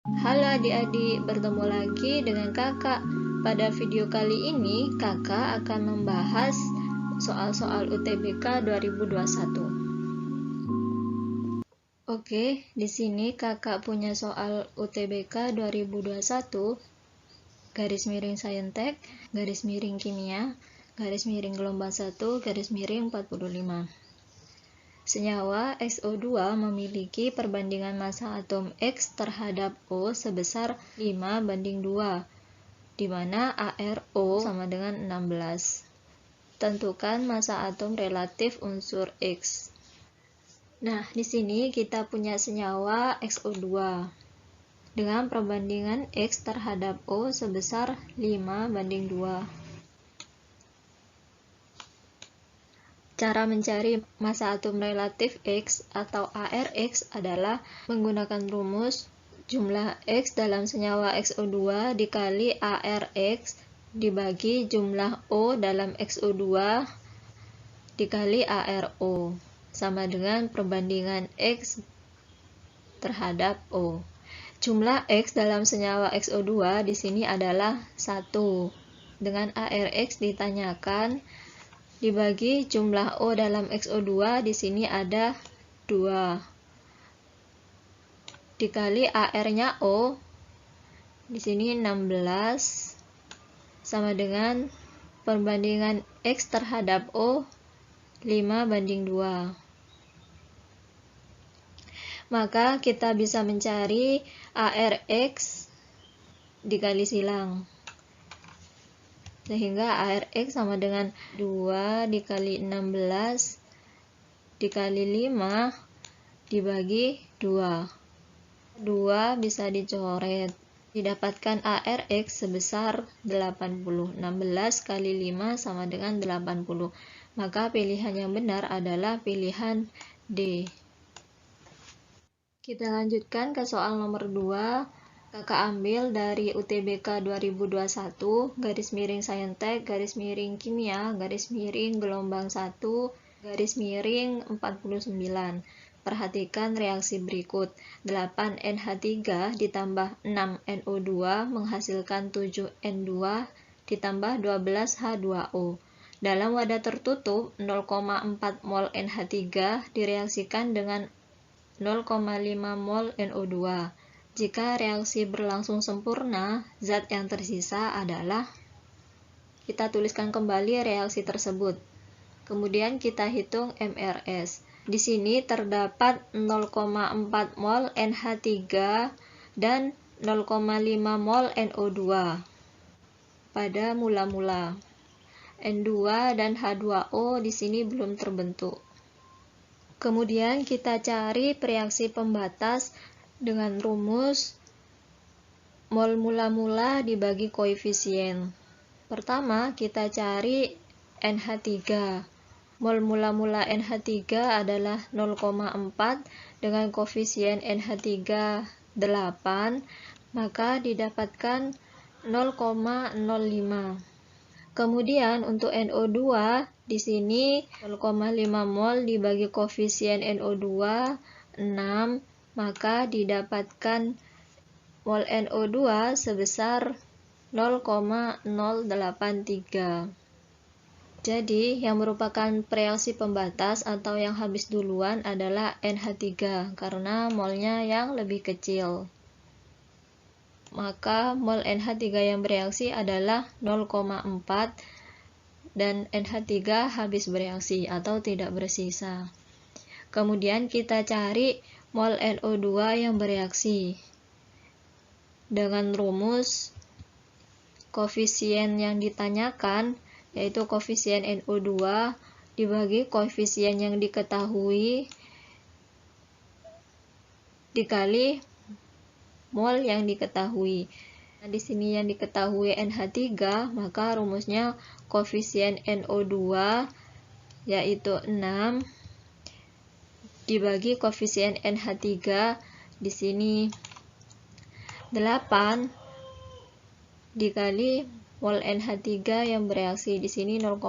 Halo adik-adik, bertemu lagi dengan kakak. Pada video kali ini, kakak akan membahas soal-soal UTBK 2021. Oke, di sini kakak punya soal UTBK 2021, garis miring Saintek, garis miring Kimia, garis miring gelombang 1, garis miring 45. Senyawa SO2 memiliki perbandingan massa atom X terhadap O sebesar 5:2, di mana ARO sama dengan 16. Tentukan massa atom relatif unsur X. Nah, di sini kita punya senyawa XO2 dengan perbandingan X terhadap O sebesar 5:2. Cara mencari massa atom relatif X atau ARX adalah menggunakan rumus jumlah X dalam senyawa XO2 dikali ARX dibagi jumlah O dalam XO2 dikali ARO sama dengan perbandingan X terhadap O. Jumlah X dalam senyawa XO2 di sini adalah 1. Dengan ARX ditanyakan dibagi jumlah O dalam XO2 di sini ada 2. Dikali AR-nya O di sini 16 sama dengan perbandingan X terhadap O 5:2. Maka kita bisa mencari ARX dikali silang. Sehingga ARX sama dengan 2 dikali 16 dikali 5 dibagi 2. 2 bisa dicoret. Didapatkan ARX sebesar 80. 16 kali 5 sama dengan 80. Maka pilihan yang benar adalah pilihan D. Kita lanjutkan ke soal nomor 2. Kakak ambil dari UTBK 2021, garis miring Saintek, garis miring Kimia, garis miring gelombang 1, garis miring 49. Perhatikan reaksi berikut. 8NH3 ditambah 6NO2 menghasilkan 7N2 ditambah 12H2O. Dalam wadah tertutup, 0,4 mol NH3 direaksikan dengan 0,5 mol NO2. Jika reaksi berlangsung sempurna, zat yang tersisa adalah, kita tuliskan kembali reaksi tersebut. Kemudian kita hitung MRS. Di sini terdapat 0,4 mol NH3 dan 0,5 mol NO2 pada mula-mula. N2 dan H2O di sini belum terbentuk. Kemudian kita cari reaksi pembatas dengan rumus mol mula-mula dibagi koefisien. Pertama, kita cari NH3. Mol mula-mula NH3 adalah 0,4 dengan koefisien NH3 8, maka didapatkan 0,05. Kemudian untuk NO2 di sini 0,5 mol dibagi koefisien NO2 6, maka didapatkan mol NO2 sebesar 0,083. Jadi yang merupakan reaksi pembatas atau yang habis duluan adalah NH3 karena molnya yang lebih kecil. Maka mol NH3 yang bereaksi adalah 0,4 dan NH3 habis bereaksi atau tidak bersisa. Kemudian kita cari mol NO2 yang bereaksi dengan rumus koefisien yang ditanyakan, yaitu koefisien NO2 dibagi koefisien yang diketahui dikali mol yang diketahui. Nah, di sini yang diketahui NH3, maka rumusnya koefisien NO2 yaitu 6 dibagi koefisien NH3 di sini 8 dikali mol NH3 yang bereaksi di sini 0,4.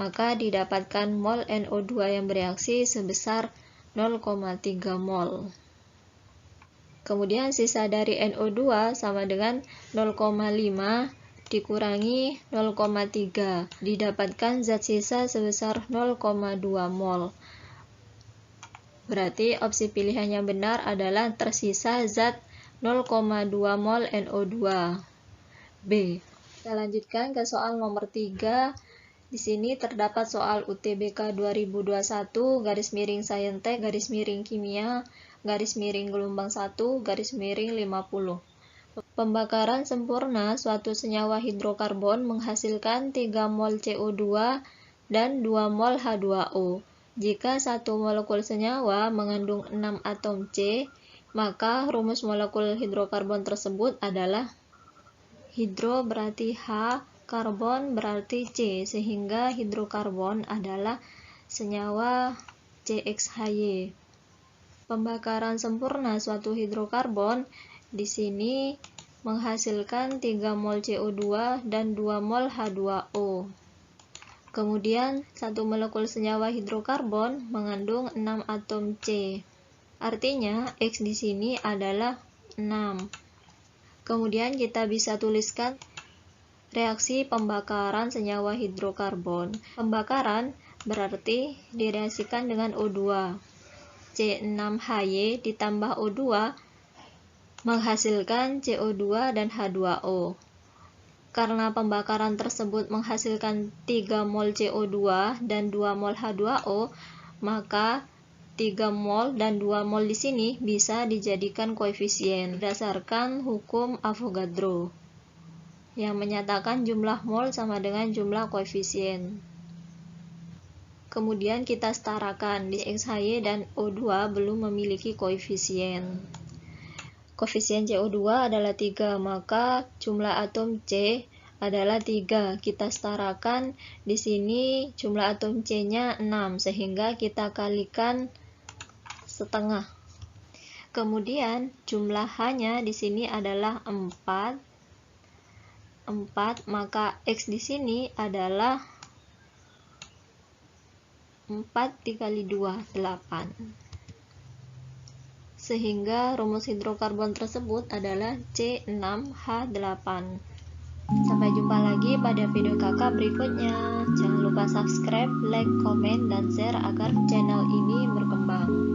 Maka didapatkan mol NO2 yang bereaksi sebesar 0,3 mol. Kemudian sisa dari NO2 sama dengan 0,5 dikurangi 0,3. Didapatkan zat sisa sebesar 0,2 mol. Berarti opsi pilihan yang benar adalah tersisa zat 0,2 mol NO2. B. Kita lanjutkan ke soal nomor 3. Di sini terdapat soal UTBK 2021 garis miring Saintek garis miring kimia garis miring gelombang 1 garis miring 50. Pembakaran sempurna suatu senyawa hidrokarbon menghasilkan 3 mol CO2 dan 2 mol H2O. Jika satu molekul senyawa mengandung 6 atom C, maka rumus molekul hidrokarbon tersebut adalah hidro berarti H, karbon berarti C, sehingga hidrokarbon adalah senyawa CXHY. Pembakaran sempurna suatu hidrokarbon di sini menghasilkan 3 mol CO2 dan 2 mol H2O. Kemudian, satu molekul senyawa hidrokarbon mengandung 6 atom C. Artinya, X di sini adalah 6. Kemudian kita bisa tuliskan reaksi pembakaran senyawa hidrokarbon. Pembakaran berarti direaksikan dengan O2. C6Hy ditambah O2 menghasilkan CO2 dan H2O. Karena pembakaran tersebut menghasilkan 3 mol CO2 dan 2 mol H2O, maka 3 mol dan 2 mol di sini bisa dijadikan koefisien berdasarkan hukum Avogadro yang menyatakan jumlah mol sama dengan jumlah koefisien. Kemudian kita setarakan, di XHY dan O2 belum memiliki koefisien. Koefisien CO2 adalah 3, maka jumlah atom C adalah 3. Kita setarakan, di sini jumlah atom C-nya 6, sehingga kita kalikan setengah. Kemudian jumlah H-nya di sini adalah 4, maka X di sini adalah 4 dikali 2, 8. Sehingga rumus hidrokarbon tersebut adalah C6H8. Sampai jumpa lagi pada video kakak berikutnya. Jangan lupa subscribe, like, komen, dan share agar channel ini berkembang.